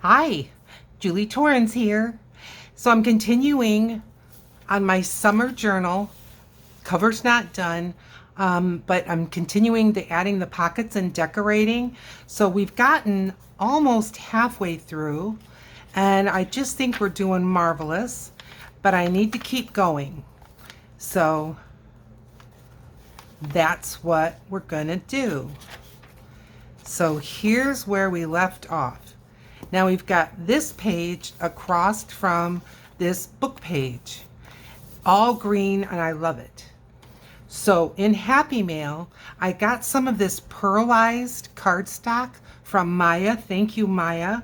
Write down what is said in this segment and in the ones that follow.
Hi, Julie Torrens here. So I'm continuing on my summer journal. Cover's not done, but I'm continuing to adding the pockets and decorating. So we've gotten almost halfway through, and I just think we're doing marvelous, but I need to keep going. So that's what we're gonna do. So here's where we left off. Now we've got this page across from this book page, all green, and I love it. So in Happy Mail, I got some of this pearlized cardstock from Maya. Thank you, Maya.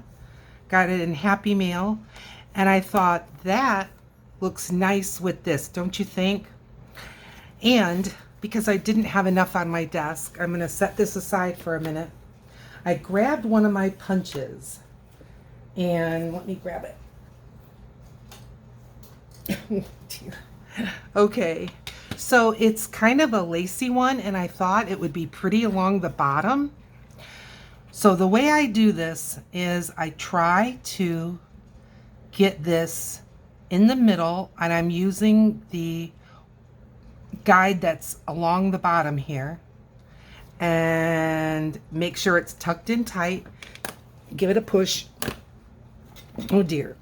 Got it in Happy Mail. And I thought that looks nice with this, don't you think? And because I didn't have enough on my desk, I'm going to set this aside for a minute. I grabbed one of my punches, and let me grab it. Oh, dear. Okay, so it's kind of a lacy one, and I thought it would be pretty along the bottom. So the way I do this is I try to get this in the middle, and I'm using the guide that's along the bottom here, and make sure it's tucked in tight. Give it a push. Oh dear.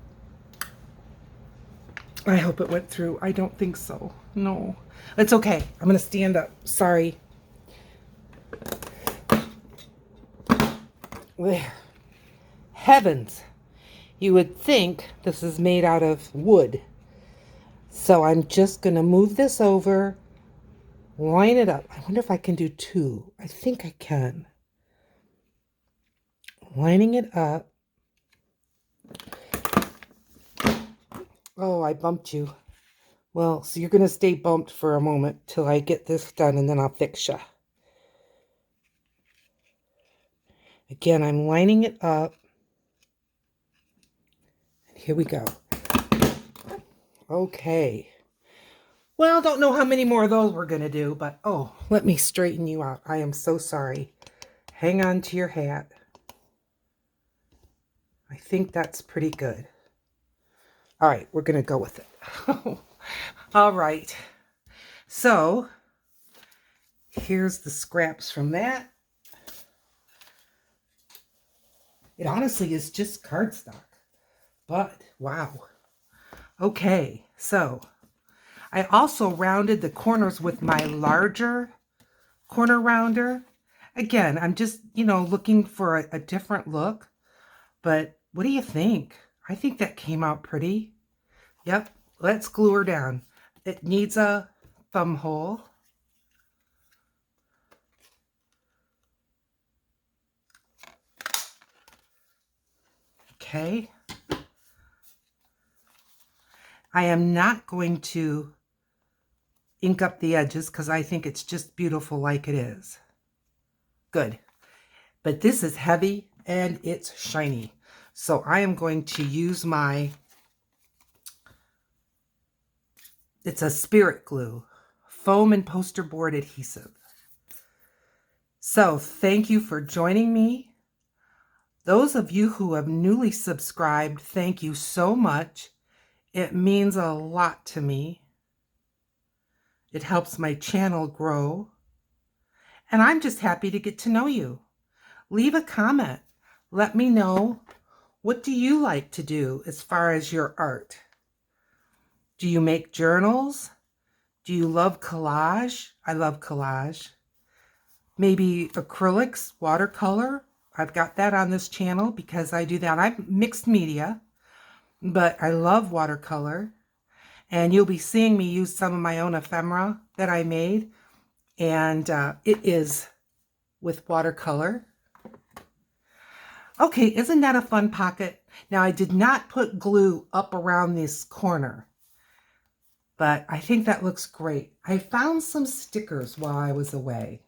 I hope it went through. I don't think so. No. It's okay. I'm going to stand up. Sorry. There. Heavens. You would think this is made out of wood. So I'm just going to move this over, line it up. I wonder if I can do two. I think I can. Lining it up. Oh, I bumped you. Well, so you're going to stay bumped for a moment till I get this done, and then I'll fix you. Again, I'm lining it up. Here we go. Okay. Well, don't know how many more of those we're going to do, but oh, let me straighten you out. I am so sorry. Hang on to your hat. I think that's pretty good. All right, we're going to go with it. All right. So, here's the scraps from that. It honestly is just cardstock, but wow. Okay, so I also rounded the corners with my larger corner rounder. Again, I'm just, looking for a different look, but what do you think? I think that came out pretty. Yep, let's glue her down. It needs a thumb hole. Okay. I am not going to ink up the edges because I think it's just beautiful like it is. Good. But this is heavy and it's shiny. So I am going to use it's a Spirit Glue, foam and poster board adhesive. So thank you for joining me. Those of you who have newly subscribed, thank you so much. It means a lot to me. It helps my channel grow. And I'm just happy to get to know you. Leave a comment. Let me know, what do you like to do as far as your art? Do you make journals? Do you love collage? I love collage. Maybe acrylics, watercolor? I've got that on this channel because I do that. I'm mixed media, but I love watercolor. And you'll be seeing me use some of my own ephemera that I made. And it is with watercolor. Okay, isn't that a fun pocket? Now, I did not put glue up around this corner, but I think that looks great. I found some stickers while I was away.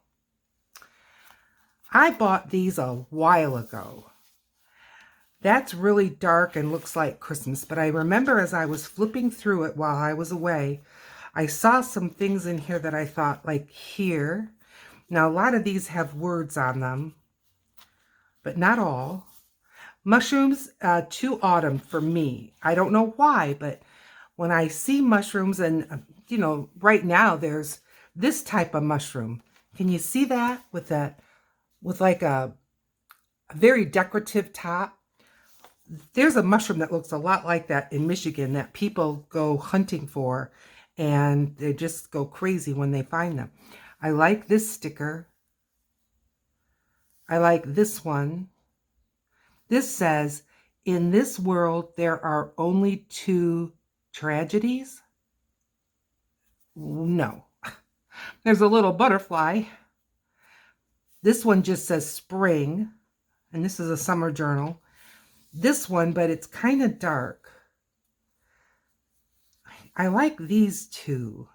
I bought these a while ago. That's really dark and looks like Christmas, but I remember as I was flipping through it while I was away, I saw some things in here that I thought, like here. Now, a lot of these have words on them, but not all. Mushrooms to autumn for me. I don't know why, but when I see mushrooms and, you know, right now there's this type of mushroom. Can you see that with like a very decorative top? There's a mushroom that looks a lot like that in Michigan that people go hunting for, and they just go crazy when they find them. I like this sticker. I like this one. This says, in this world, there are only two tragedies. No. There's a little butterfly. This one just says spring, and this is a summer journal. This one, but it's kind of dark. I like these two.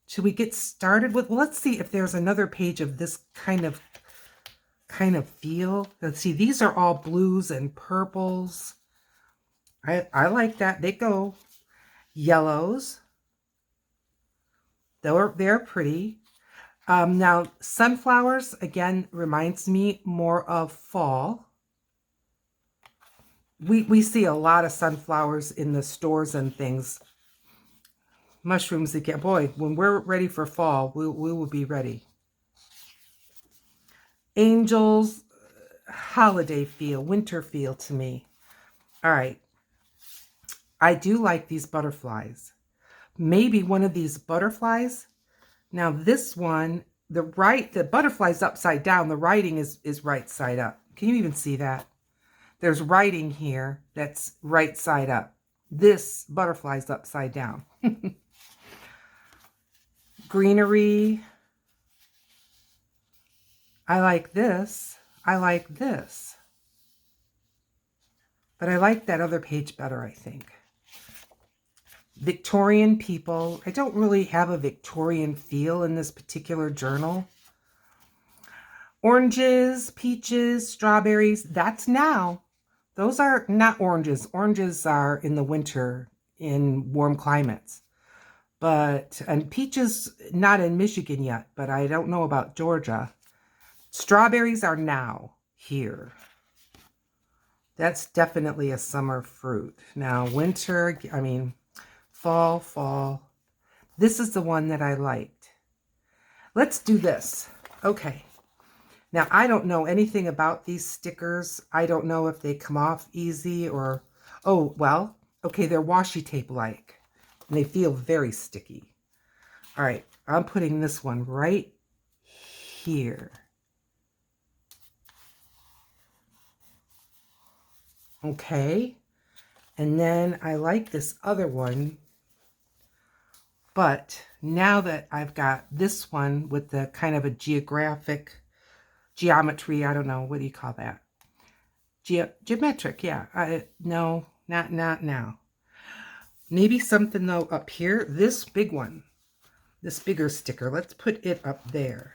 Should we get started with, well, let's see if there's another page of this kind of feel. Let's see, these are all blues and purples. I like that. They go. Yellows. They're pretty. Now, sunflowers, again, reminds me more of fall. We see a lot of sunflowers in the stores and things. Mushrooms again. Boy, when we're ready for fall, we will be ready. Angels, holiday feel, winter feel to me. All right. I do like these butterflies. Maybe one of these butterflies. Now this one, the butterfly's upside down. The writing is right side up. Can you even see that? There's writing here that's right side up. This butterfly's upside down. Greenery. I like this. I like this. But I like that other page better, I think. Victorian people. I don't really have a Victorian feel in this particular journal. Oranges, peaches, strawberries. That's now. Those are not oranges. Oranges are in the winter in warm climates. And peaches, not in Michigan yet, but I don't know about Georgia. Strawberries are now here. That's definitely a summer fruit. Now, winter, I mean, fall. This is the one that I liked. Let's do this. Okay. Now, I don't know anything about these stickers. I don't know if they come off easy or, oh, well, okay, they're washi tape-like. And they feel very sticky. All right, I'm putting this one right here. Okay. And then I like this other one. But now that I've got this one with the kind of a geometry, I don't know, what do you call that? Geometric, yeah. No, not now. Maybe something, though, up here. This big one, this bigger sticker. Let's put it up there.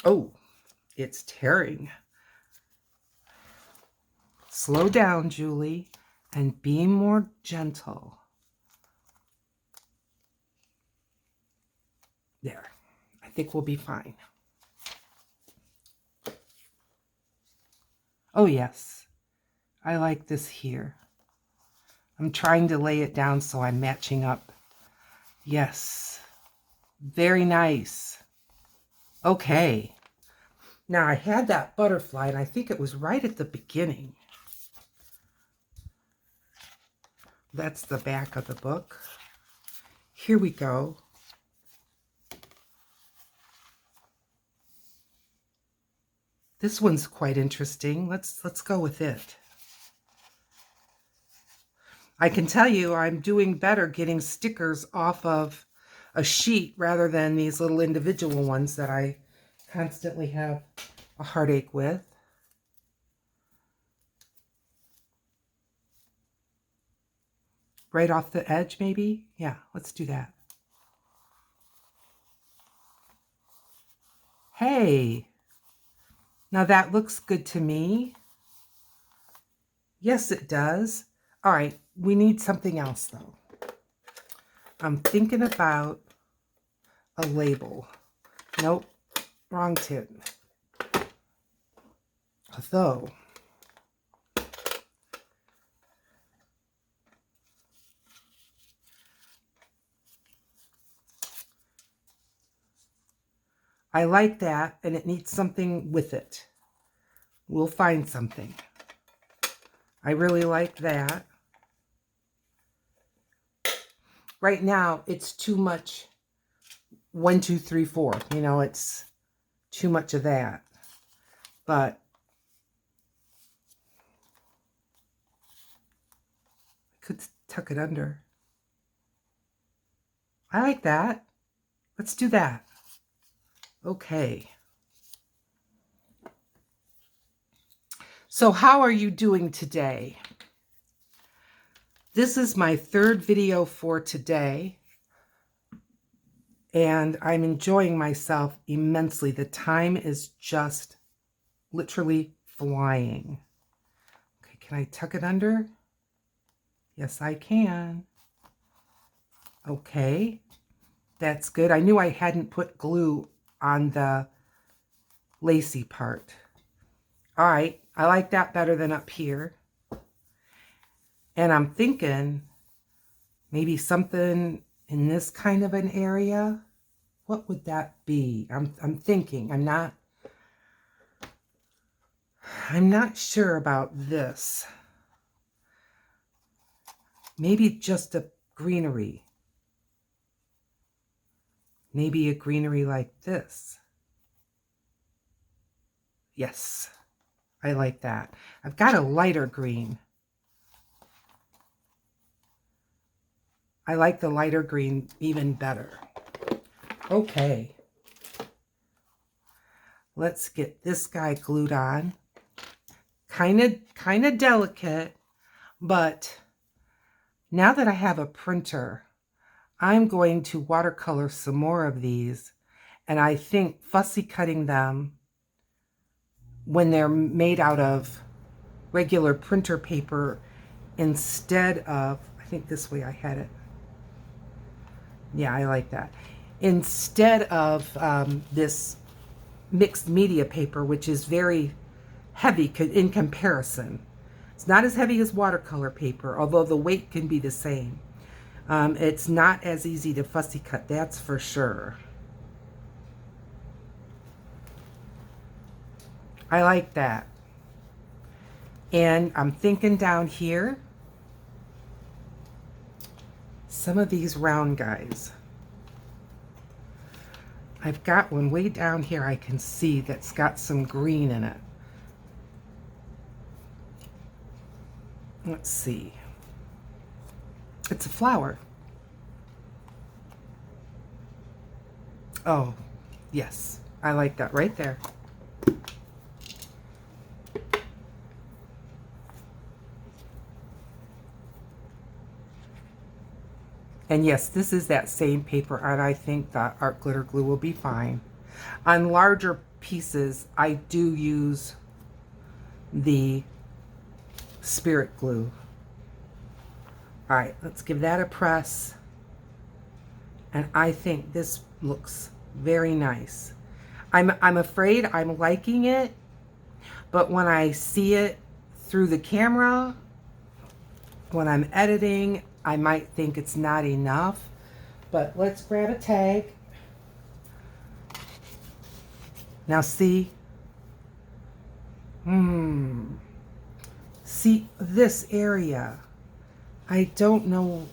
Oh, it's tearing. Slow down, Julie, and be more gentle. There. I think we'll be fine. Oh, yes. I like this here. I'm trying to lay it down so I'm matching up. Yes. Very nice. Okay. Now, I had that butterfly, and I think it was right at the beginning. That's the back of the book. Here we go. This one's quite interesting. Let's go with it. I can tell you I'm doing better getting stickers off of a sheet rather than these little individual ones that I constantly have a heartache with. Right off the edge, maybe? Yeah, let's do that. Hey, now that looks good to me. Yes, it does. All right, we need something else, though. I'm thinking about a label. Nope, wrong tin. though. I like that, and it needs something with it. We'll find something. I really like that. Right now, it's too much 1, 2, 3, 4. You know, it's too much of that. But I could tuck it under. I like that. Let's do that. Okay. So how are you doing today? This is my third video for today, and I'm enjoying myself immensely. The time is just literally flying. Okay, can I tuck it under? Yes, I can. Okay, that's good. I knew I hadn't put glue on the lacy part. All right, I like that better than up here. And I'm thinking maybe something in this kind of an area. What would that be? I'm thinking. I'm not sure about this. Maybe just a greenery. Maybe a greenery like this. Yes, I like that. I've got a lighter green. I like the lighter green even better. Okay. Let's get this guy glued on. Kind of delicate, but now that I have a printer, I'm going to watercolor some more of these, and I think fussy cutting them when they're made out of regular printer paper instead of, I think this way I had it. Yeah, I like that. Instead of this mixed media paper, which is very heavy in comparison. It's not as heavy as watercolor paper, although the weight can be the same. It's not as easy to fussy cut, that's for sure. I like that. And I'm thinking down here, some of these round guys. I've got one way down here I can see that's got some green in it. Let's see. It's a flower. Oh, yes. I like that right there. And yes, this is that same paper, and I think that art glitter glue will be fine. On larger pieces, I do use the spirit glue. All right, let's give that a press. And I think this looks very nice. I'm afraid I'm liking it, but when I see it through the camera, when I'm editing, I might think it's not enough. But let's grab a tag. Now see? See this area. I don't know.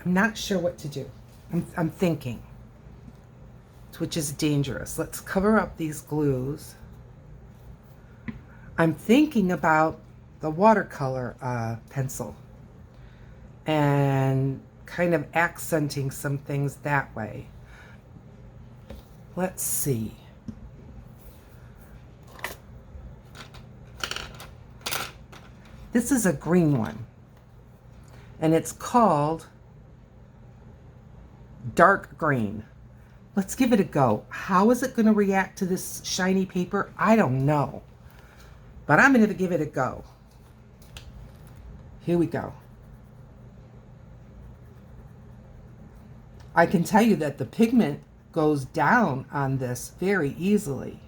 I'm not sure what to do. I'm thinking, which is dangerous. Let's cover up these glues. I'm thinking about the watercolor pencil and kind of accenting some things that way. Let's see. This is a green one, and it's called Dark Green. Let's give it a go. How is it going to react to this shiny paper? I don't know, but I'm going to give it a go. Here we go. I can tell you that the pigment goes down on this very easily.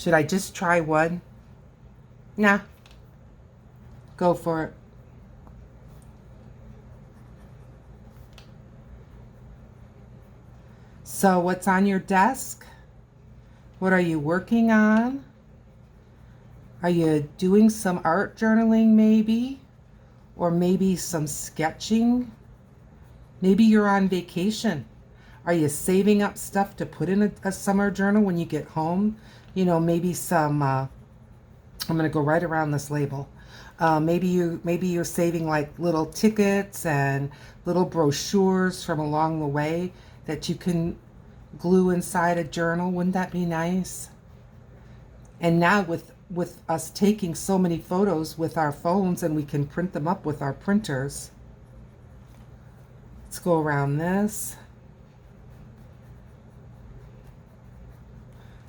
Should I just try one? Nah. Go for it. So what's on your desk? What are you working on? Are you doing some art journaling maybe? Or maybe some sketching? Maybe you're on vacation. Are you saving up stuff to put in a summer journal when you get home? You know, maybe some, I'm going to go right around this label. Maybe you're saving like little tickets and little brochures from along the way that you can glue inside a journal. Wouldn't that be nice? And now with us taking so many photos with our phones, and we can print them up with our printers. Let's go around this.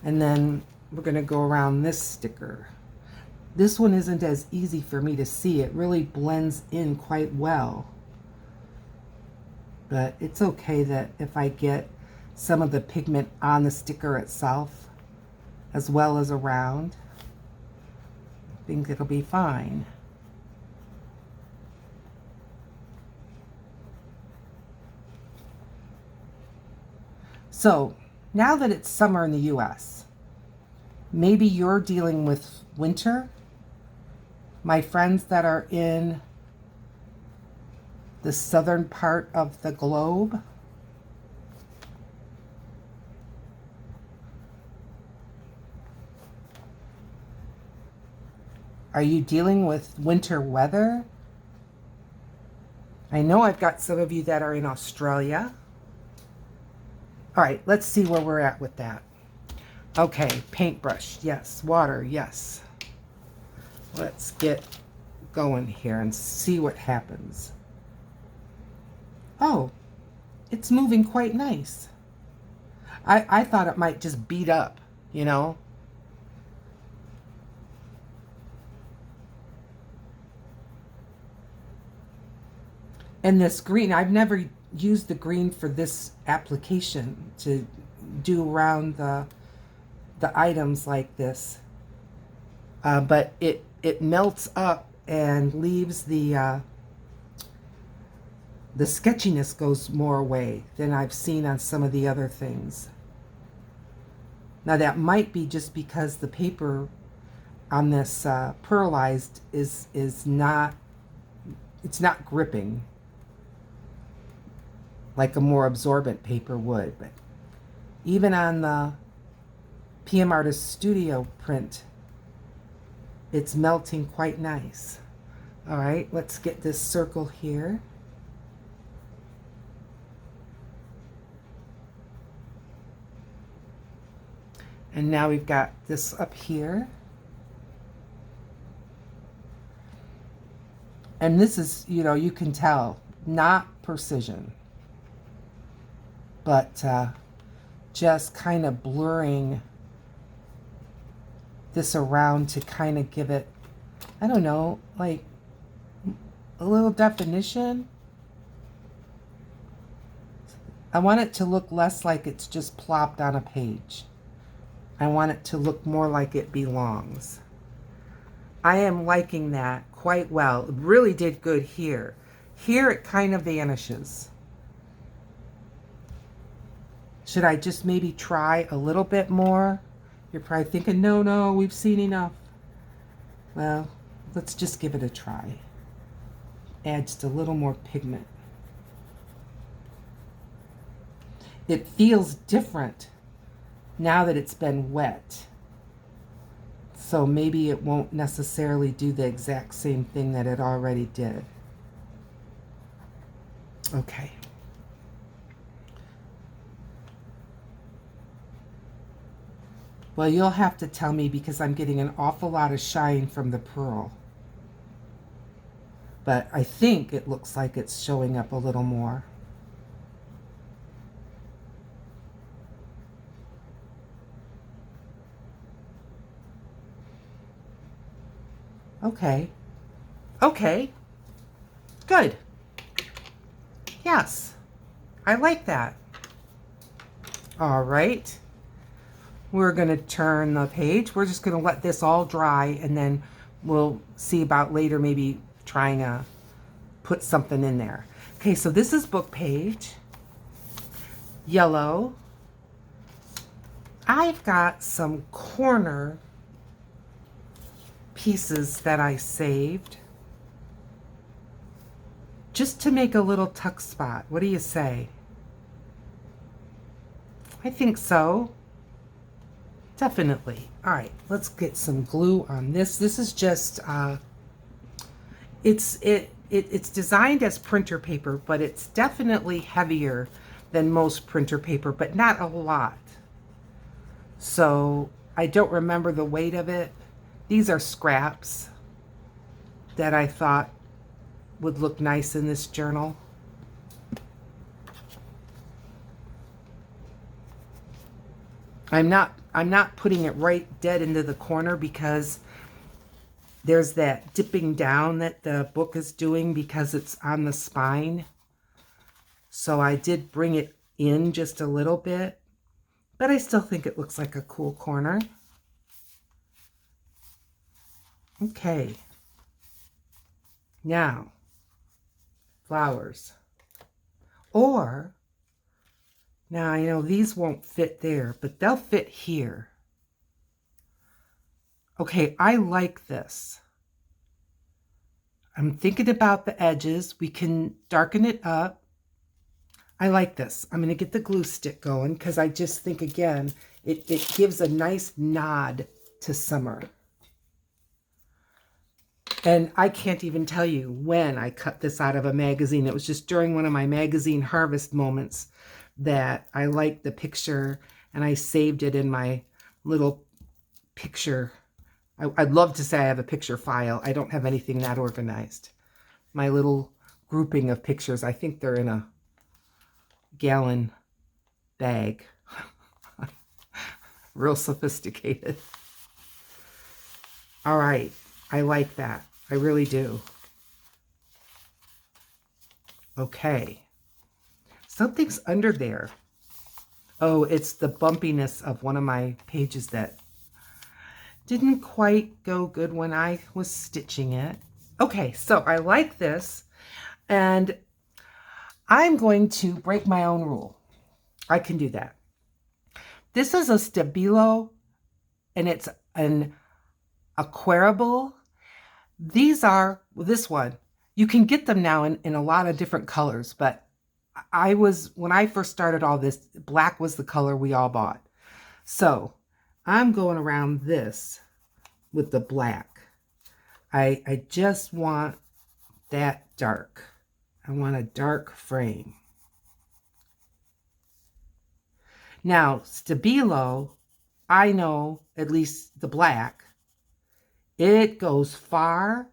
And then we're going to go around this sticker. This one isn't as easy for me to see. It really blends in quite well. But it's okay that if I get some of the pigment on the sticker itself as well as around, I think it'll be fine. So now that it's summer in the US, maybe you're dealing with winter. My friends that are in the southern part of the globe, are you dealing with winter weather? I know I've got some of you that are in Australia. All right, let's see where we're at with that. Okay, paintbrush, yes. Water, yes. Let's get going here and see what happens. Oh, it's moving quite nice. I thought it might just beat up, you know. And this green, I've never used the green for this application to do around the items like this. But it melts up and leaves the sketchiness goes more away than I've seen on some of the other things. Now that might be just because the paper on this pearlized is not, it's not gripping like a more absorbent paper would. But even on the PM Artist Studio print, it's melting quite nice. All right, let's get this circle here. And now we've got this up here. And this is, you know, you can tell, not precision, but just kind of blurring this around to kind of give it, I don't know, like a little definition. I want it to look less like it's just plopped on a page. I want it to look more like it belongs. I am liking that quite well. It really did good here. Here it kind of vanishes. Should I just maybe try a little bit more? You're probably thinking, no, we've seen enough. Well, let's just give it a try. Add just a little more pigment. It feels different now that it's been wet. So maybe it won't necessarily do the exact same thing that it already did. Okay. Well, you'll have to tell me because I'm getting an awful lot of shine from the pearl. But I think it looks like it's showing up a little more. Okay. Okay. Good. Yes. I like that. All right. we're going to turn the page. We're just going to let this all dry, and then we'll see about later maybe trying to put something in there. Okay, so this is book page. Yellow. I've got some corner pieces that I saved just to make a little tuck spot. What do you say? I think so. Definitely. All right, let's get some glue on this. This is just it's designed as printer paper, but it's definitely heavier than most printer paper, but not a lot. So I don't remember the weight of it. These are scraps that I thought would look nice in this journal. I'm not putting it right dead into the corner because there's that dipping down that the book is doing because it's on the spine. So I did bring it in just a little bit, but I still think it looks like a cool corner. Okay. Now, flowers. Or, now I know these won't fit there, but they'll fit here. Okay, I like this. I'm thinking about the edges. We can darken it up. I like this. I'm going to get the glue stick going because I just think, again, it gives a nice nod to summer. And I can't even tell you when I cut this out of a magazine. It was just during one of my magazine harvest moments that I liked the picture and I saved it in my little picture. I'd love to say I have a picture file. I don't have anything that organized. My little grouping of pictures, I think they're in a gallon bag. Real sophisticated. All right. I like that. I really do. Okay. Something's under there. Oh, it's the bumpiness of one of my pages that didn't quite go good when I was stitching it. Okay, so I like this, and I'm going to break my own rule. I can do that. This is a Stabilo, and it's an Aquarable. These are, this one, you can get them now in a lot of different colors, but when I first started all this, black was the color we all bought. So I'm going around this with the black. I just want that dark. I want a dark frame. Now, Stabilo, I know, at least the black, it goes far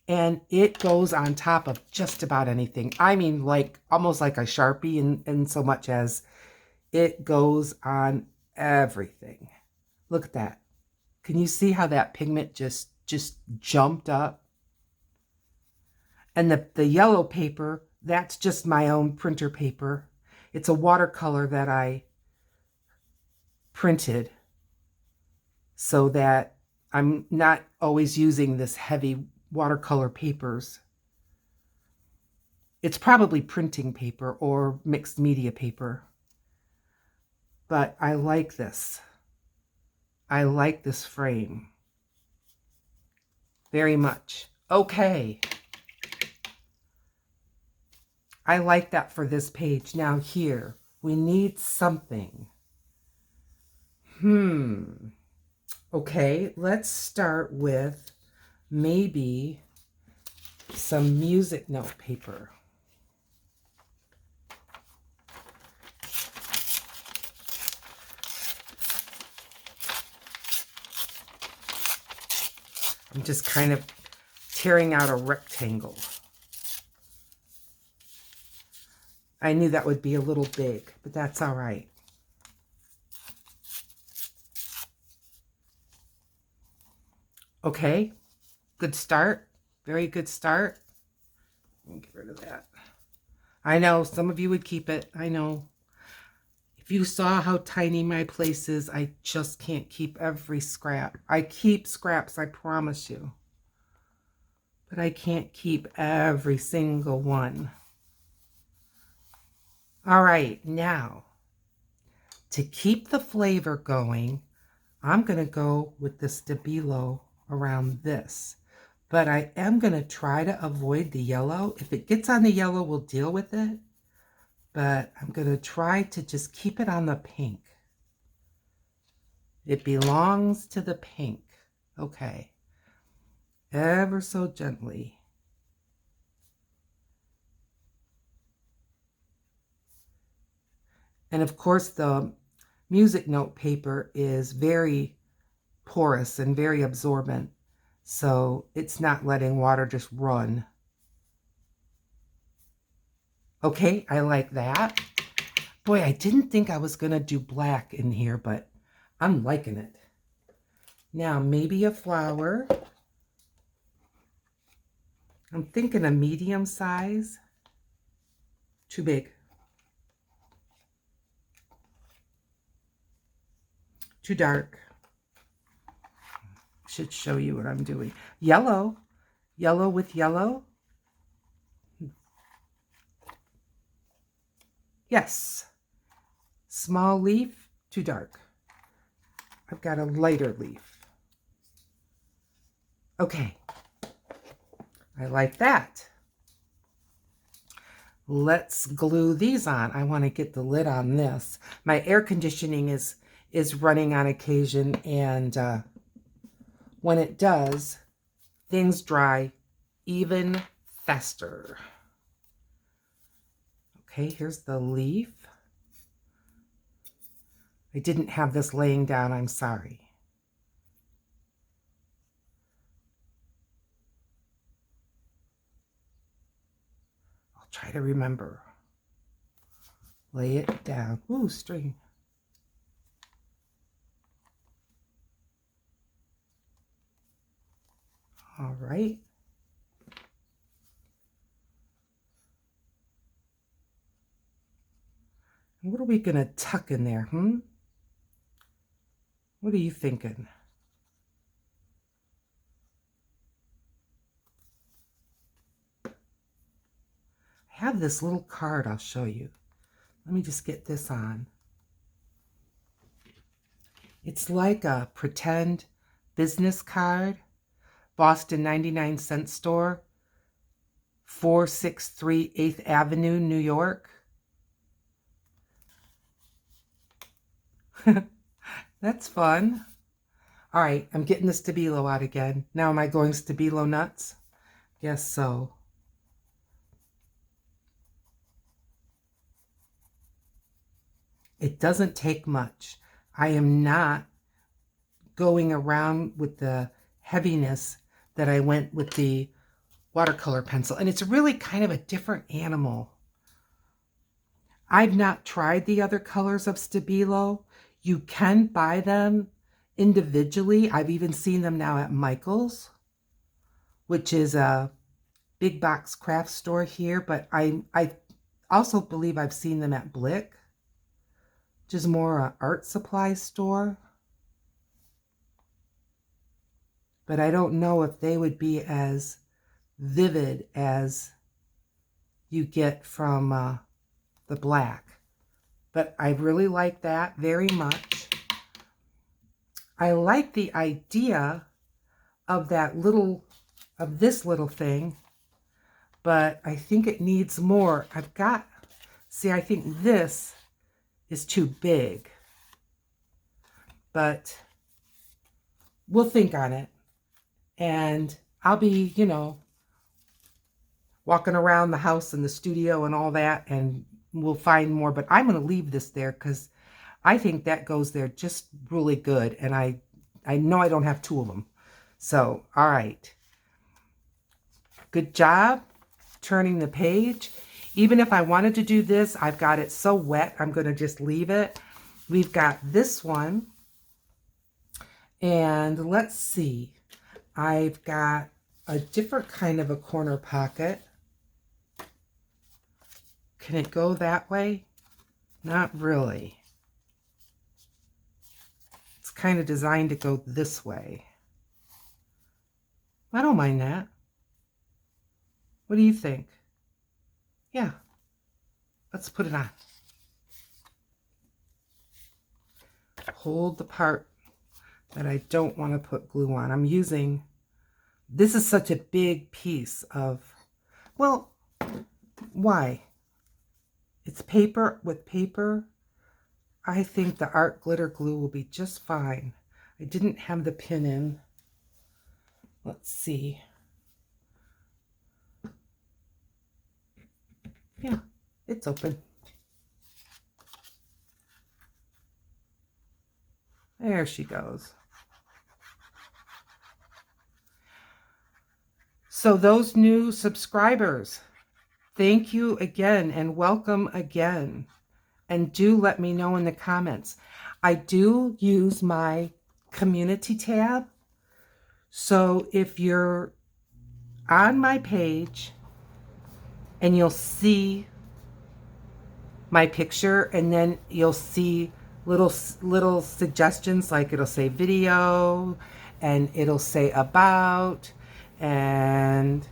and it goes on top of just about anything. I mean, like almost like a Sharpie in so much as it goes on everything. Look at that. Can you see how that pigment just jumped up? And the yellow paper, that's just my own printer paper. It's a watercolor that I printed so that I'm not always using this heavy watercolor papers. It's probably printing paper or mixed media paper. But I like this. I like this frame very much. Okay. I like that for this page. Now here, we need something. Okay, let's start with maybe some music note paper. I'm just kind of tearing out a rectangle. I knew that would be a little big, but that's all right. Okay, good start. Very good start. Let me get rid of that. I know some of you would keep it. I know. If you saw how tiny my place is, I just can't keep every scrap. I keep scraps, I promise you. But I can't keep every single one. All right, now, to keep the flavor going, I'm going to go with the Stabilo around this. But I am going to try to avoid the yellow. If it gets on the yellow, we'll deal with it. But I'm going to try to just keep it on the pink. It belongs to the pink. Okay. Ever so gently. And of course, the music note paper is very porous and very absorbent. So it's not letting water just run. Okay, I like that. Boy, I didn't think I was going to do black in here, but I'm liking it. Now, maybe a flower. I'm thinking a medium size. Too big. Too dark. Should show you what I'm doing. Yellow. Yellow with yellow. Yes. Small leaf. Too dark. I've got a lighter leaf. Okay. I like that. Let's glue these on. I want to get the lid on this. My air conditioning is running on occasion, and when it does, things dry even faster. Okay, here's the leaf. I didn't have this laying down, I'm sorry. I'll try to remember. Lay it down. Ooh, string. All right. What are we going to tuck in there, What are you thinking? I have this little card I'll show you. Let me just get this on. It's like a pretend business card. Boston 99-cent store, 463 8th Avenue, New York. That's fun. All right, I'm getting the Stabilo out again. Now am I going Stabilo nuts? Guess so. It doesn't take much. I am not going around with the heaviness that I went with the watercolor pencil. And it's really kind of a different animal. I've not tried the other colors of Stabilo. You can buy them individually. I've even seen them now at Michael's, which is a big box craft store here. But I also believe I've seen them at Blick, which is more an art supply store. But I don't know if they would be as vivid as you get from the black. But I really like that very much. I like the idea of this little thing, but I think it needs more. I think this is too big, but we'll think on it. And I'll be, walking around the house and the studio and all that, and we'll find more. But I'm going to leave this there because I think that goes there just really good. And I know I don't have two of them. So, all right. Good job turning the page. Even if I wanted to do this, I've got it so wet, I'm going to just leave it. We've got this one. And let's see. I've got a different kind of a corner pocket. Can it go that way? Not really. kind of designed to go this way. I don't mind that. What do you think? Yeah. Let's put it on. Hold the part that I don't want to put glue on. I'm using, this is such a big piece of, well, why? It's paper with paper. I think the art glitter glue will be just fine. I didn't have the pin in. Let's see. Yeah, it's open. There she goes. So those new subscribers, thank you again and welcome again. And do let me know in the comments. I do use my community tab. So if you're on my page and you'll see my picture, and then you'll see little suggestions, like it'll say video and it'll say about, and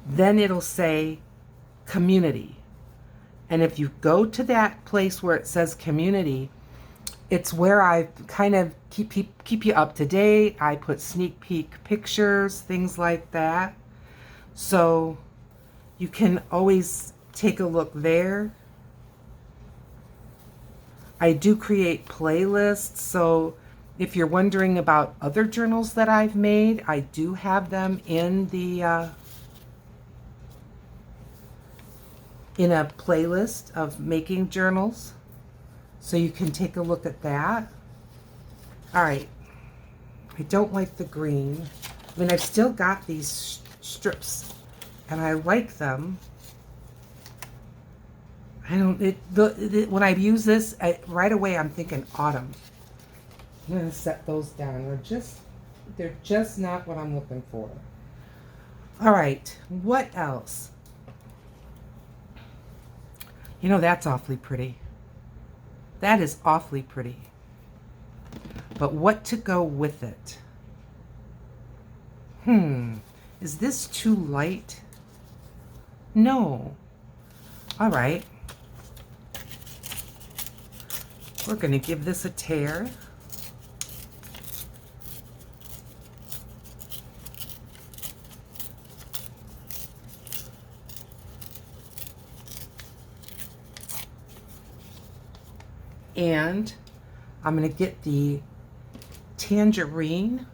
then it'll say community. And if you go to that place where it says community, it's where I kind of keep you up to date. I put sneak peek pictures, things like that. So you can always take a look there. I do create playlists, so if you're wondering about other journals that I've made, I do have them in the in a playlist of making journals, so you can take a look at that. All right, I don't like the green. I mean, I've still got these strips and I like them. I don't, when I use this, right away I'm thinking autumn. I'm gonna set those down. They're just not what I'm looking for. All right, what else? You know, that's awfully pretty. That is awfully pretty. But what to go with it? Is this too light? No. All right. We're going to give this a tear. And I'm going to get the tangerine.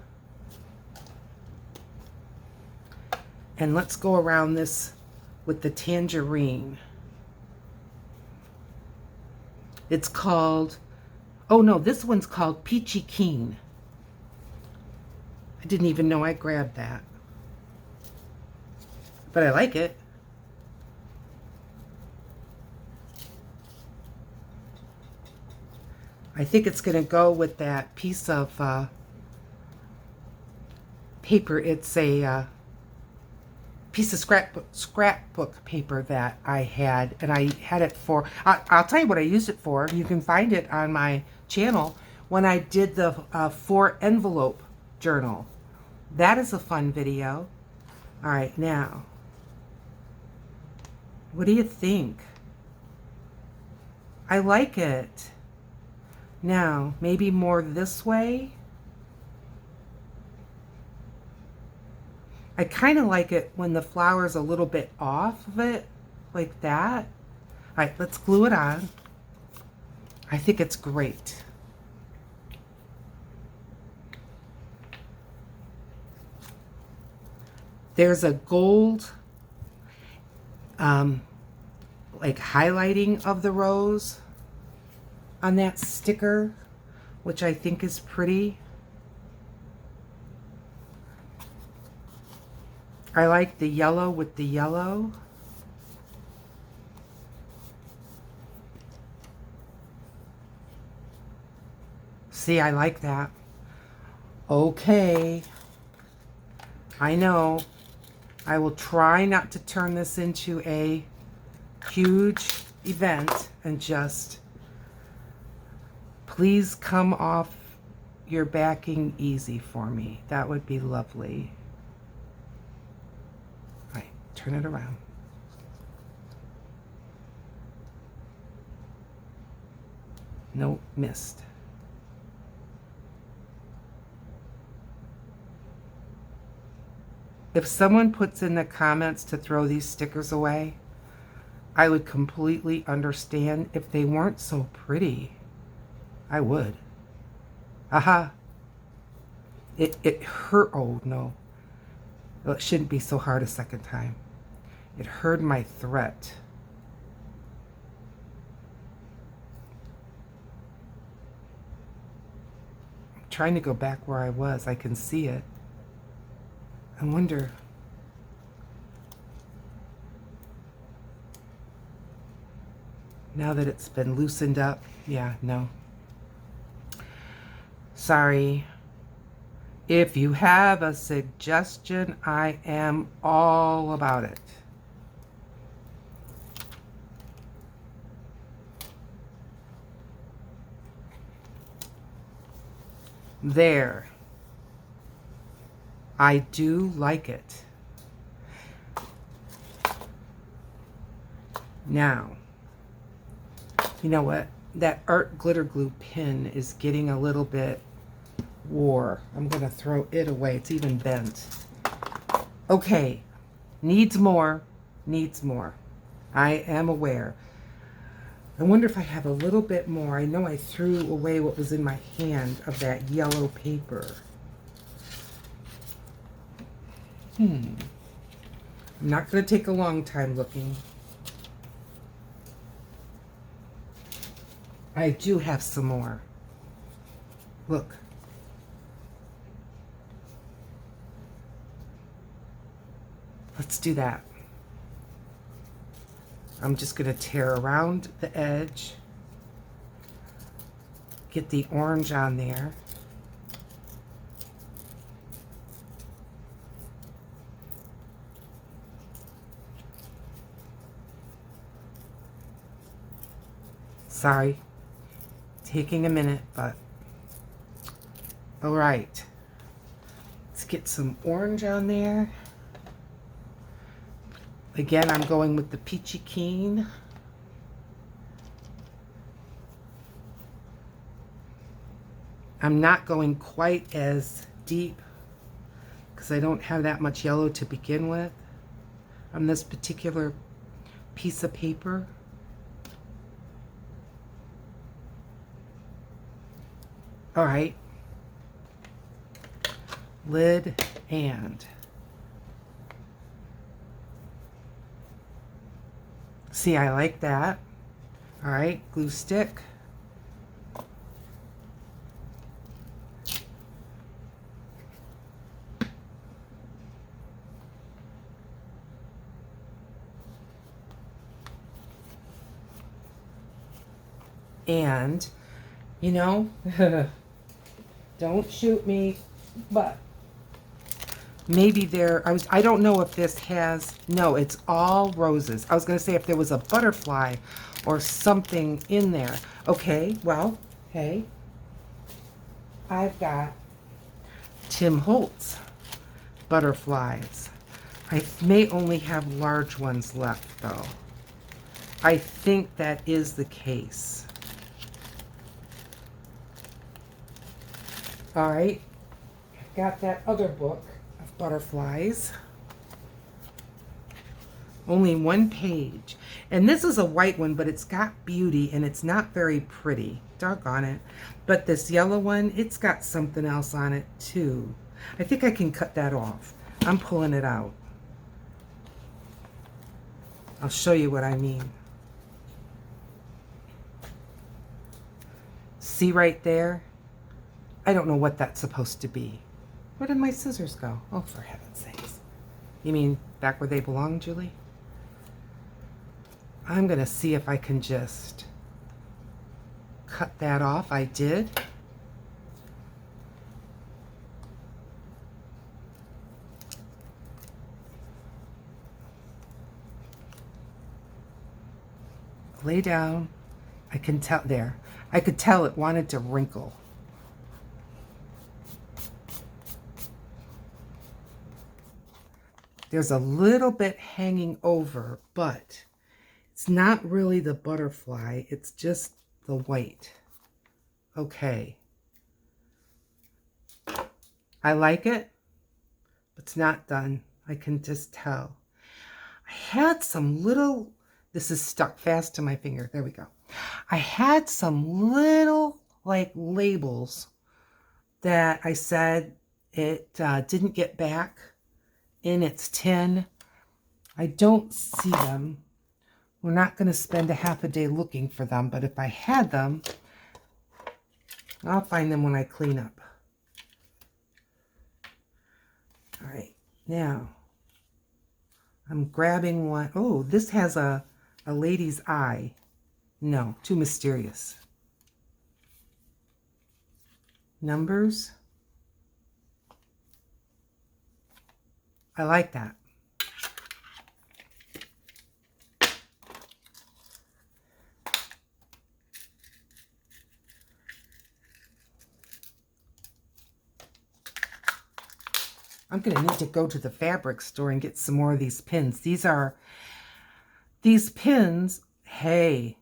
And let's go around this with the tangerine. It's called, oh no, this one's called Peachy Keen. I didn't even know I grabbed that. But I like it. I think it's going to go with that piece of paper. It's a piece of scrapbook paper that I had, and I had it for, I'll tell you what I used it for. You can find it on my channel when I did the 4 envelope journal. That is a fun video. All right, now, what do you think? I like it. Now, maybe more this way. I kind of like it when the flower's a little bit off of it, like that. All right, let's glue it on. I think it's great. There's a gold, like highlighting of the rose on that sticker, which I think is pretty. I like the yellow with the yellow. See, I like that. Okay. I know. I will try not to turn this into a huge event and just please come off your backing easy for me. That would be lovely. All right, turn it around. Nope, missed. If someone puts in the comments to throw these stickers away, I would completely understand. If they weren't so pretty, I would. Aha. It hurt. Oh, no. Well, it shouldn't be so hard a second time. It hurt my threat. I'm trying to go back where I was. I can see it. I wonder. Now that it's been loosened up. Yeah, no. Sorry. If you have a suggestion, I am all about it. There. I do like it. Now, you know what? That art glitter glue pin is getting a little bit wore. I'm going to throw it away. It's even bent. Okay. Needs more. Needs more. I am aware. I wonder if I have a little bit more. I know I threw away what was in my hand of that yellow paper. I'm not going to take a long time looking. I do have some more. Look. Let's do that. I'm just going to tear around the edge. Get the orange on there. Sorry. Taking a minute, but all right. Let's get some orange on there. Again, I'm going with the Peachy Keen. I'm not going quite as deep because I don't have that much yellow to begin with on this particular piece of paper. All right. Lid and see, I like that. All right, glue stick. And, you know, don't shoot me, but maybe I don't know if this has, no, it's all roses. I was going to say if there was a butterfly or something in there. Okay, well, hey, I've got Tim Holtz butterflies. I may only have large ones left, though. I think that is the case. All right, I've got that other book of butterflies. Only one page. And this is a white one, but it's got beauty and it's not very pretty. Doggone it. But this yellow one, it's got something else on it too. I think I can cut that off. I'm pulling it out. I'll show you what I mean. See right there? I don't know what that's supposed to be. Where did my scissors go? Oh, for heaven's sakes. You mean back where they belong, Julie? I'm going to see if I can just cut that off. I did. Lay down. I can tell there. I could tell it wanted to wrinkle. There's a little bit hanging over, but it's not really the butterfly. It's just the white. Okay. I like it, but it's not done. I can just tell. I had some little, this is stuck fast to my finger. There we go. I had some little like labels that I said it didn't get back in its tin. I don't see them. We're not going to spend a half a day looking for them, but if I had them, I'll find them when I clean up. All right, now I'm grabbing one. Oh, this has a lady's eye. No, too mysterious. Numbers. I like that. I'm going to need to go to the fabric store and get some more of these pins. These pins, hey,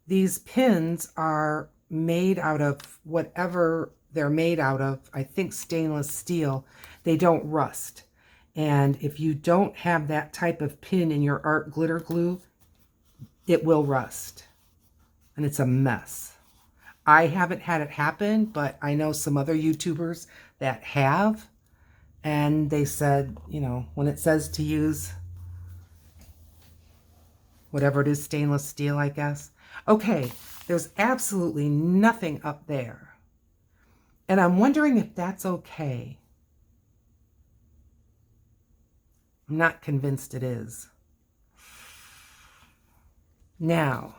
these pins are made out of whatever they're made out of. I think stainless steel. They don't rust. And if you don't have that type of pin in your art glitter glue, it will rust. And it's a mess. I haven't had it happen, but I know some other YouTubers that have. And they said, you know, when it says to use whatever it is, stainless steel, I guess. Okay, there's absolutely nothing up there. And I'm wondering if that's okay. I'm not convinced it is. Now,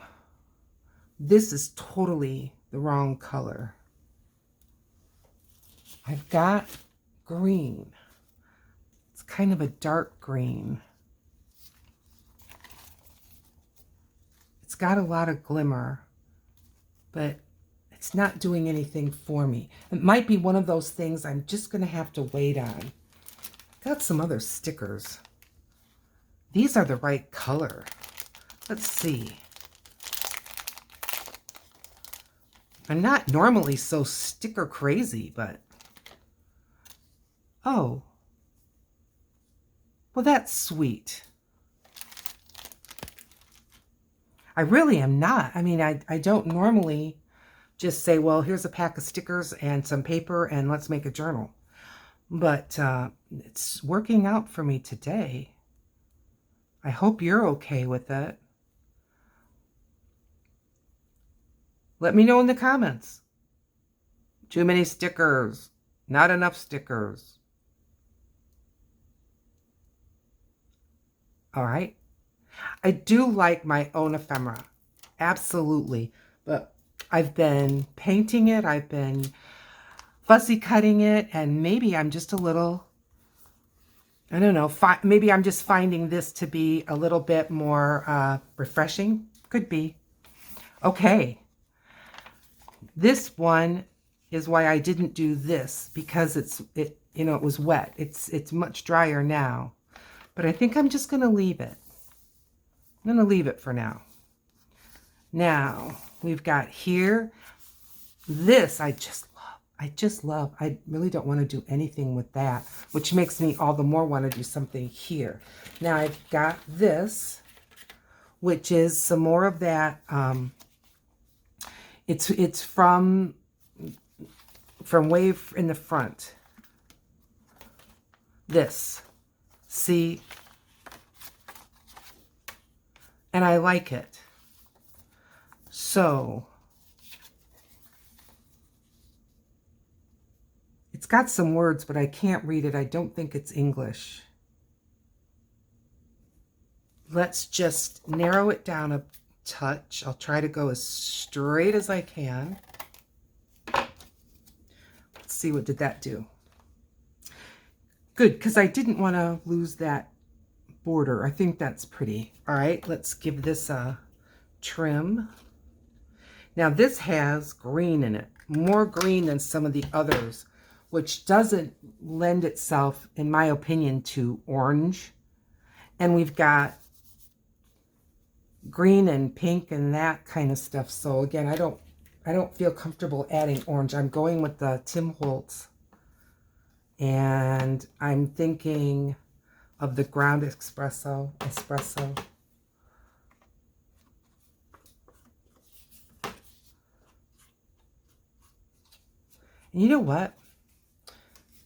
this is totally the wrong color. I've got green. It's kind of a dark green. It's got a lot of glimmer, but it's not doing anything for me. It might be one of those things I'm just going to have to wait on. Got some other stickers. These are the right color. Let's see. I'm not normally so sticker crazy, but... Oh. Well, that's sweet. I really am not. I mean, I don't normally just say, well, here's a pack of stickers and some paper and let's make a journal. But it's working out for me today. I hope you're okay with it. Let me know in the comments. Too many stickers. Not enough stickers. All right. I do like my own ephemera. Absolutely. But I've been painting it. I've been fussy cutting it. And maybe I'm just a little, I don't know. Maybe I'm just finding this to be a little bit more refreshing. Could be. Okay. This one is why I didn't do this, because it was wet. It's much drier now. But I think I'm just going to leave it. I'm going to leave it for now. Now, we've got here. This I just love. I really don't want to do anything with that, which makes me all the more want to do something here. Now, I've got this, which is some more of that. It's from way in the front. This. See? And I like it. So, it's got some words, but I can't read it. I don't think it's English. Let's just narrow it down a touch. I'll try to go as straight as I can. Let's see, what did that do? Good, because I didn't want to lose that border. I think that's pretty. All right, let's give this a trim. Now this has green in it, more green than some of the others, which doesn't lend itself, in my opinion, to orange. And we've got green and pink and that kind of stuff. So again, I don't feel comfortable adding orange. I'm going with the Tim Holtz. And I'm thinking of the ground espresso. And you know what?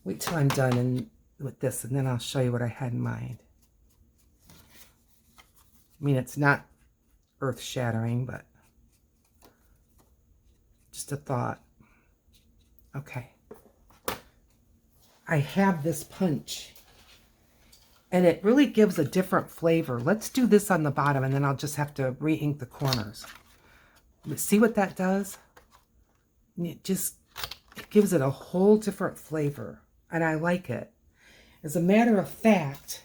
Wait till I'm done with this, and then I'll show you what I had in mind. I mean, it's not earth-shattering, but just a thought. Okay. I have this punch, and it really gives a different flavor. Let's do this on the bottom, and then I'll just have to re-ink the corners. But see what that does? It gives it a whole different flavor, and I like it. As a matter of fact,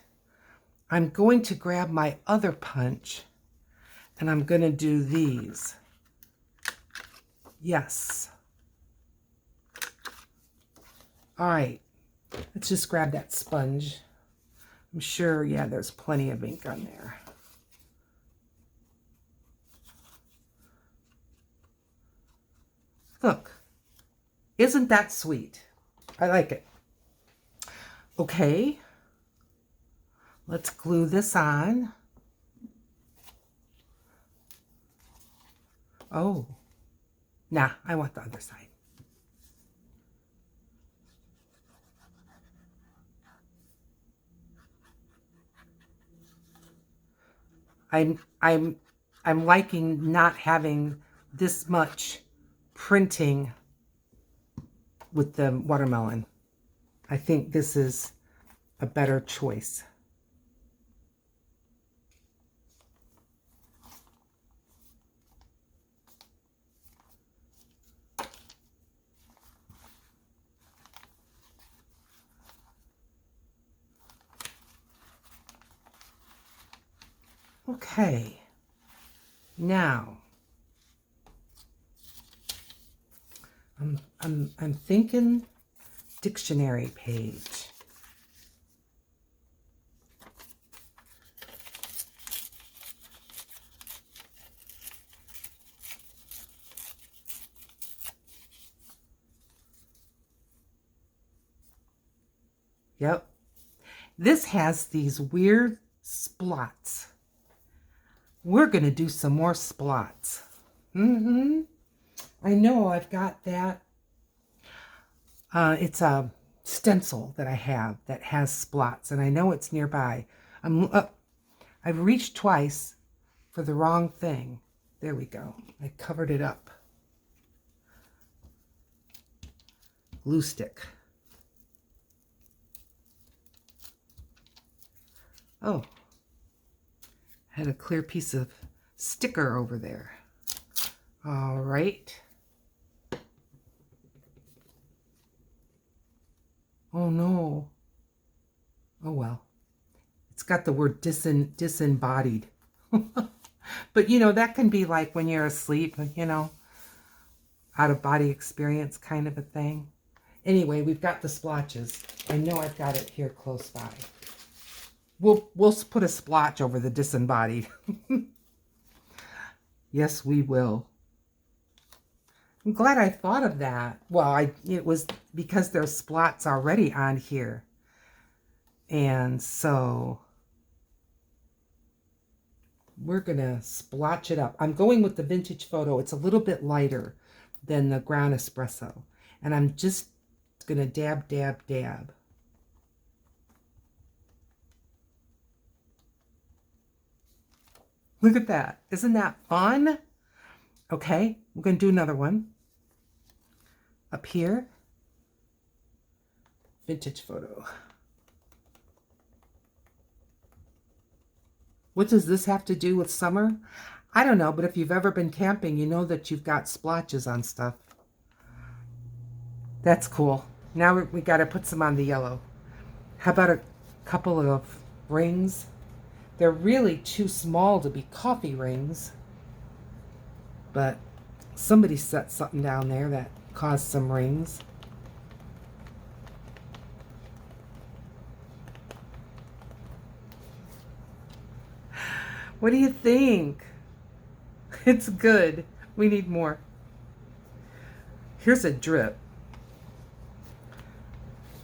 I'm going to grab my other punch, and I'm going to do these. Yes. All right. Let's just grab that sponge. I'm sure, yeah, there's plenty of ink on there. Look. Isn't that sweet? I like it. Okay. Let's glue this on. Oh. Nah, I want the other side. I'm liking not having this much printing with the watermelon. I think this is a better choice. Okay, now I'm thinking dictionary page. Yep, this has these weird splots. We're going to do some more splots. I know I've got that. It's a stencil that I have that has splots, and I know it's nearby. I've reached twice for the wrong thing. There we go. I covered it up. Glue stick. Oh. Had a clear piece of sticker over there. All right. Oh no. Oh well. It's got the word disembodied. But you know, that can be like when you're asleep, you know, out of body experience kind of a thing. Anyway, we've got the splotches. I know I've got it here close by. We'll put a splotch over the disembodied. Yes, we will. I'm glad I thought of that. Well, it was because there's splots already on here. And so we're going to splotch it up. I'm going with the Vintage Photo. It's a little bit lighter than the Ground Espresso. And I'm just going to dab, dab, dab. Look at that. Isn't that fun? Okay, I'm going to do another one. Up here. Vintage Photo. What does this have to do with summer? I don't know, but if you've ever been camping, you know that you've got splotches on stuff. That's cool. Now we got to put some on the yellow. How about a couple of rings? They're really too small to be coffee rings. But somebody set something down there that caused some rings. What do you think? It's good. We need more. Here's a drip.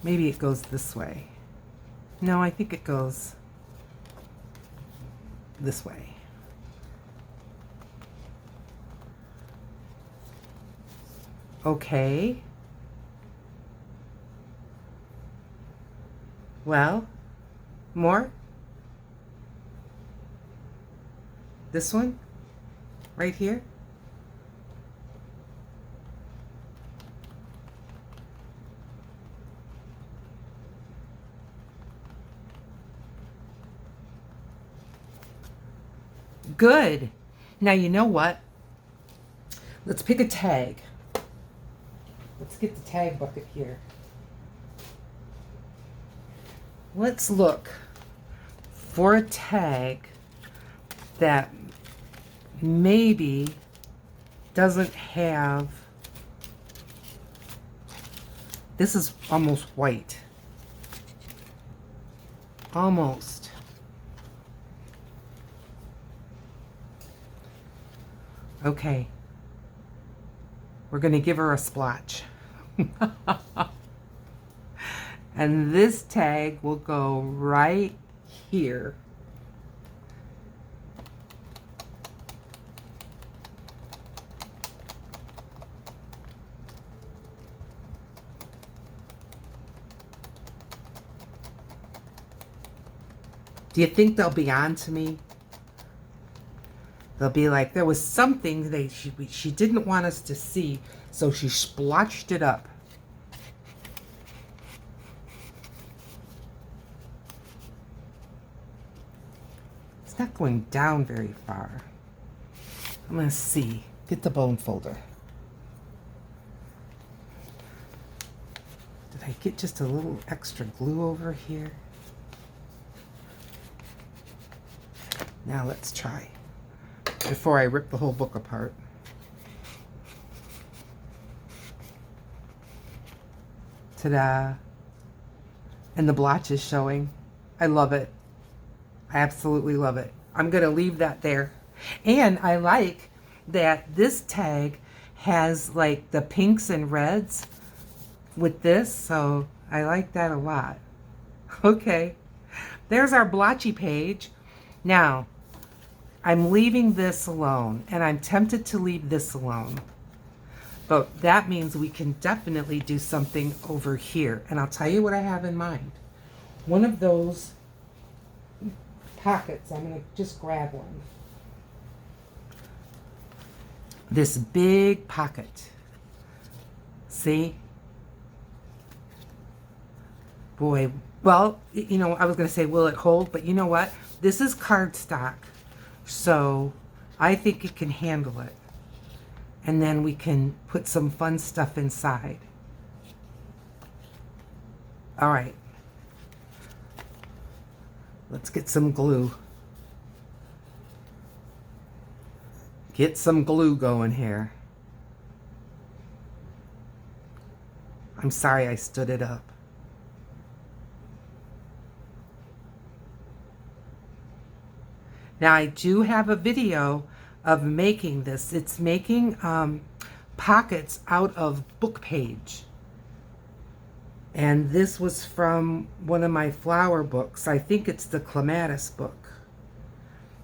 Maybe it goes this way. No, I think it goes this way. Okay. Well, more? This one? Right here? Good. Now you know what? Let's pick a tag. Let's get the tag bucket here. Let's look for a tag that maybe doesn't have, this is almost white. Almost. Okay. We're going to give her a splotch. And this tag will go right here. Do you think they'll be on to me? They'll be like, there was something she didn't want us to see, so she splotched it up. It's not going down very far. I'm going to see. Get the bone folder. Did I get just a little extra glue over here? Now let's try. Before I rip the whole book apart. Ta-da. And the blotch is showing. I love it. I absolutely love it. I'm going to leave that there. And I like that this tag has like the pinks and reds with this. So I like that a lot. Okay. There's our blotchy page. Now, I'm leaving this alone, and I'm tempted to leave this alone. But that means we can definitely do something over here. And I'll tell you what I have in mind. One of those pockets, I'm going to just grab one. This big pocket. See? Boy, well, you know, I was going to say, will it hold? But you know what? This is cardstock. So I think it can handle it. And then we can put some fun stuff inside. All right. Let's get some glue. Get some glue going here. I'm sorry I stood it up. Now I do have a video of making this. It's making pockets out of book page. And this was from one of my flower books. I think it's the Clematis book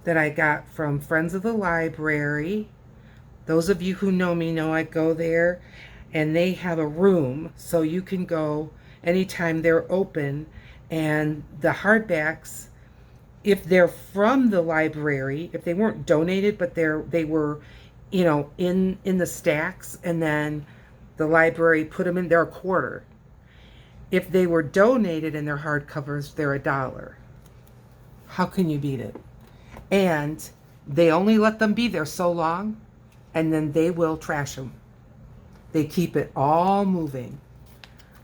that I got from Friends of the Library. Those of you who know me know I go there, and they have a room so you can go anytime they're open. And the hardbacks, if they're from the library, if they weren't donated, but they were, you know, in the stacks, and then the library put them in, they're a quarter. If they were donated and they're hardcovers, they're $1. How can you beat it? And they only let them be there so long, and then they will trash them. They keep it all moving.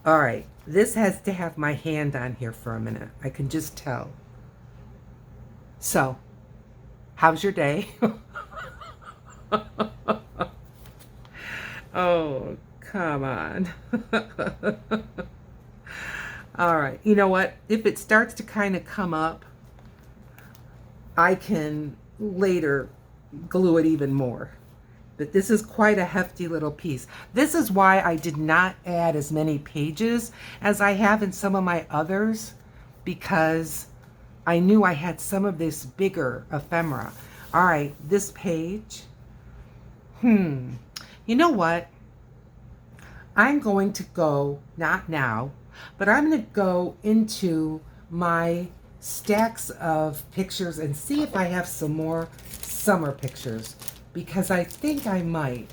All right, this has to have my hand on here for a minute. I can just tell. So, how's your day? Oh, come on. All right. You know what? If it starts to kind of come up, I can later glue it even more. But this is quite a hefty little piece. This is why I did not add as many pages as I have in some of my others, because I knew I had some of this bigger ephemera. All right, this page. You know what? I'm going to go, not now, but I'm going to go into my stacks of pictures and see if I have some more summer pictures, because I think I might.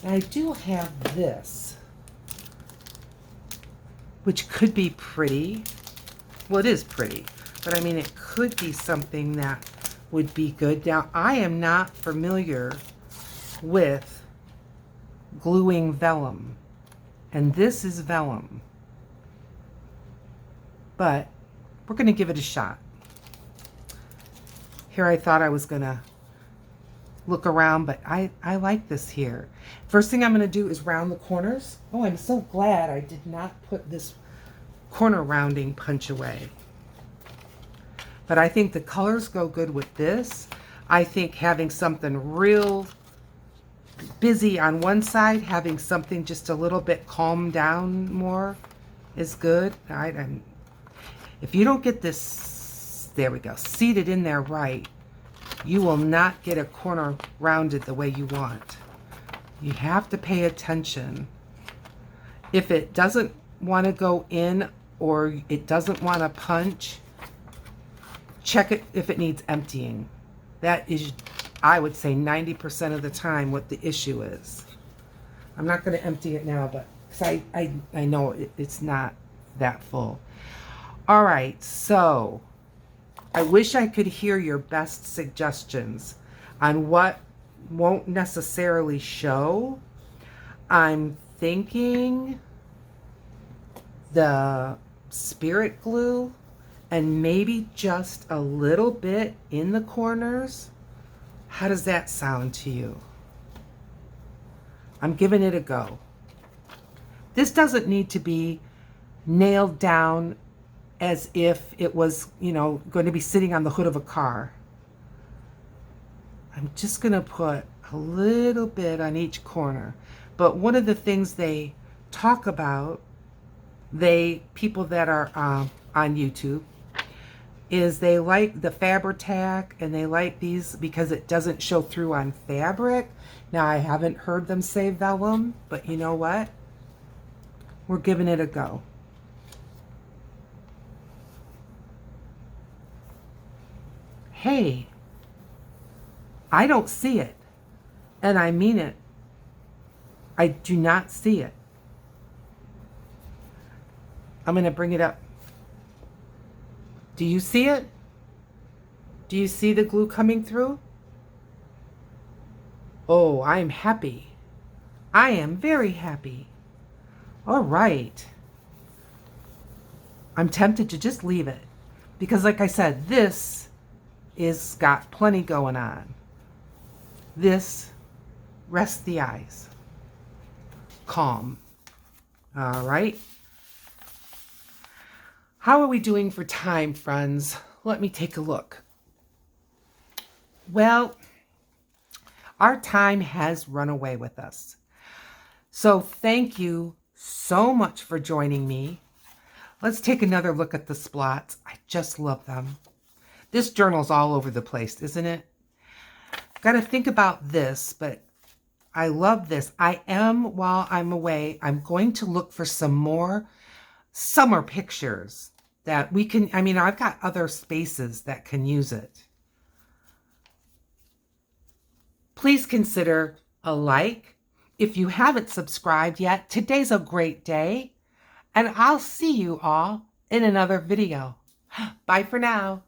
And I do have this, which could be pretty. Well, it is pretty, but I mean, it could be something that would be good. Now, I am not familiar with gluing vellum, and this is vellum, but we're going to give it a shot. Here I thought I was going to look around, but I like this here. First thing I'm going to do is round the corners. Oh, I'm so glad I did not put this corner rounding punch away. But I think the colors go good with this. I think having something real busy on one side, having something just a little bit calmed down more is good. If you don't get this, there we go, seated in there right, you will not get a corner rounded the way you want. You have to pay attention. If it doesn't want to go in or it doesn't want to punch, check it if it needs emptying. That is, I would say, 90% of the time what the issue is. I'm not going to empty it now, but because I know it's not that full. All right, so I wish I could hear your best suggestions on what won't necessarily show. I'm thinking the spirit glue and maybe just a little bit in the corners. How does that sound to you? I'm giving it a go. This doesn't need to be nailed down as if it was, you know, going to be sitting on the hood of a car. I'm just going to put a little bit on each corner. But one of the things they talk about, people that are on YouTube, is they like the Fabri-Tac and they like these because it doesn't show through on fabric. Now, I haven't heard them say vellum, but you know what? We're giving it a go. Hey, I don't see it, and I mean it. I do not see it. I'm going to bring it up. Do you see it? Do you see the glue coming through? Oh, I am happy. I am very happy. All right. I'm tempted to just leave it because, like I said, this is got plenty going on. This, rest the eyes. Calm. All right. How are we doing for time, friends? Let me take a look. Well, our time has run away with us. So thank you so much for joining me. Let's take another look at the splots. I just love them. This journal's all over the place, isn't it? Got to think about this, but I love this. While I'm away, I'm going to look for some more summer pictures that we can, I've got other spaces that can use it. Please consider a like. If you haven't subscribed yet, today's a great day. And I'll see you all in another video. Bye for now.